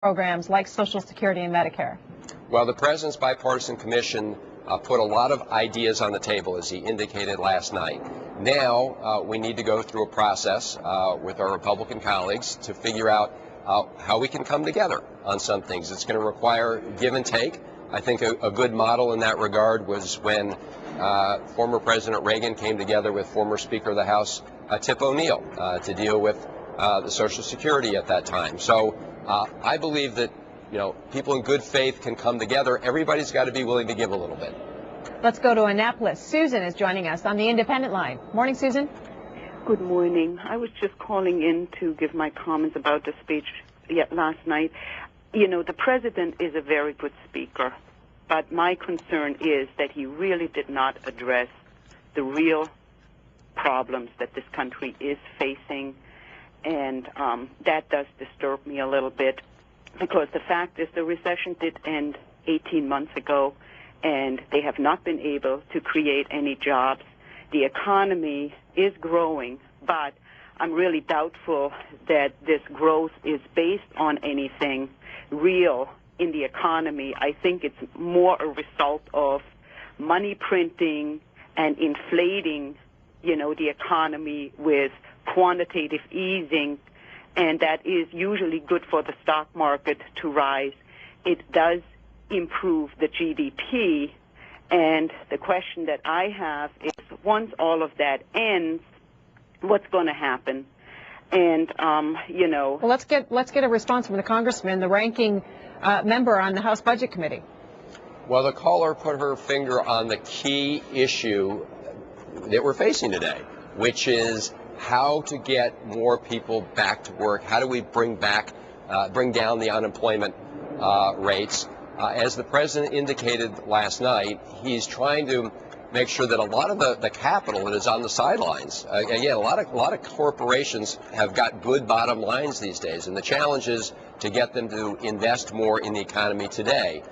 programs like Social Security and Medicare? Well, the President's Bipartisan Commission put a lot of ideas on the table, as he indicated last night. Now we need to go through a process with our Republican colleagues to figure out how we can come together on some things. It's going to require give and take. I think a good model in that regard was when former President Reagan came together with former Speaker of the House Tip O'Neill to deal with the Social Security at that time. So I believe that, you know, people in good faith can come together. Everybody's got to be willing to give a little bit. Let's go to Annapolis. Susan is joining us on the Independent line. Morning, Susan. Good morning. I was just calling in to give my comments about the speech last night. You know, the president is a very good speaker, but my concern is that he really did not address the real problems that this country is facing, and that does disturb me a little bit, because the fact is the recession did end 18 months ago, and they have not been able to create any jobs. The economy is growing, but I'm really doubtful that this growth is based on anything real in the economy. I think it's more a result of money printing and inflating, you know, the economy with quantitative easing, and that is usually good for the stock market to rise. It does improve the GDP, and the question that I have is, once all of that ends, what's going to happen? And you know, well, let's get a response from the congressman, the ranking member on the House Budget Committee. Well, the caller put her finger on the key issue that we're facing today, which is how to get more people back to work. How do we bring down the unemployment rates? As the president indicated last night, he's trying to make sure that a lot of the capital that is on the sidelines, again, a lot of corporations have got good bottom lines these days, and the challenge is to get them to invest more in the economy today,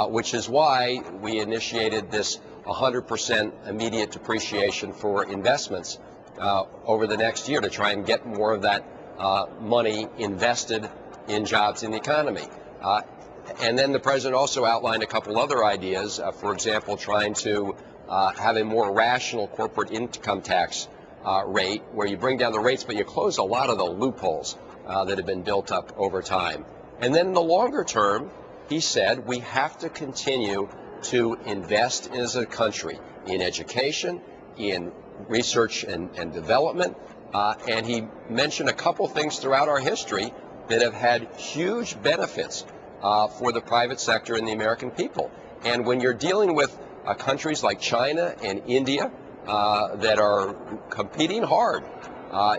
which is why we initiated this 100% immediate depreciation for investments over the next year, to try and get more of that money invested in jobs in the economy. And then the president also outlined a couple other ideas, for example, trying to have a more rational corporate income tax rate, where you bring down the rates, but you close a lot of the loopholes that have been built up over time. And then in the longer term, he said we have to continue to invest as a country in education, in research and development, and he mentioned a couple things throughout our history that have had huge benefits for the private sector and the American people. And when you're dealing with countries like China and India that are competing hard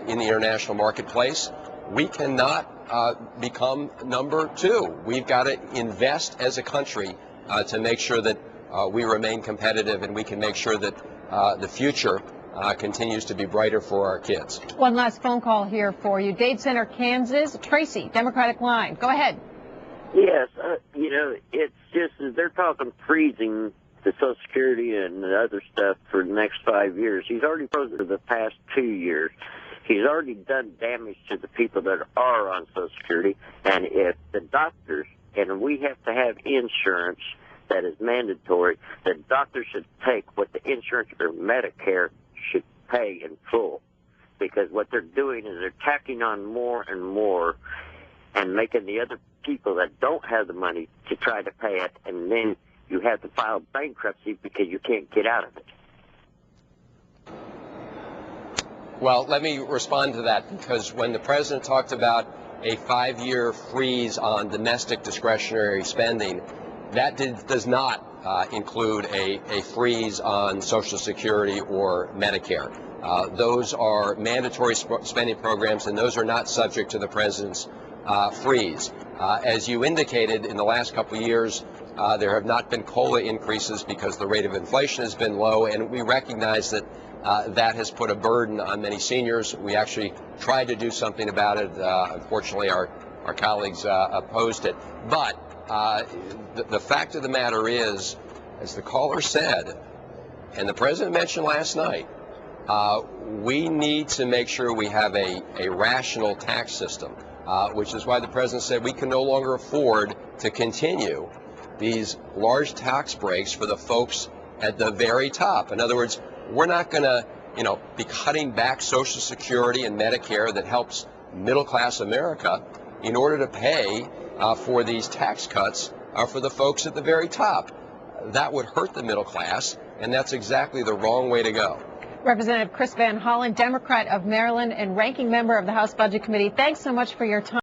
in the international marketplace, we cannot become number two. We've got to invest as a country to make sure that we remain competitive, and we can make sure that the future continues to be brighter for our kids. One last phone call here for you. Dade Center, Kansas. Tracy, Democratic line. Go ahead. Yes, you know, it's just, they're talking freezing the Social Security and the other stuff for the next 5 years. He's already frozen for the past 2 years. He's already done damage to the people that are on Social Security. And if the doctors, and we have to have insurance that is mandatory, the doctors should take what the insurance or Medicare should pay in full. Because what they're doing is they're tacking on more and more and making the other people that don't have the money to try to pay it, and then you have to file bankruptcy because you can't get out of it. Well, let me respond to that, because when the president talked about a 5-year freeze on domestic discretionary spending, that does not include a freeze on Social Security or Medicare. Those are mandatory spending programs, and those are not subject to the president's freeze. As you indicated, in the last couple of years, there have not been COLA increases because the rate of inflation has been low, and we recognize that that has put a burden on many seniors. We actually tried to do something about it. Unfortunately, our colleagues opposed it. But the fact of the matter is, as the caller said, and the president mentioned last night, we need to make sure we have a rational tax system which is why the president said we can no longer afford to continue these large tax breaks for the folks at the very top. In other words, we're not going to, be cutting back Social Security and Medicare that helps middle-class America in order to pay for these tax cuts for the folks at the very top. That would hurt the middle class, and that's exactly the wrong way to go. Representative Chris Van Hollen, Democrat of Maryland and ranking member of the House Budget Committee, thanks so much for your time.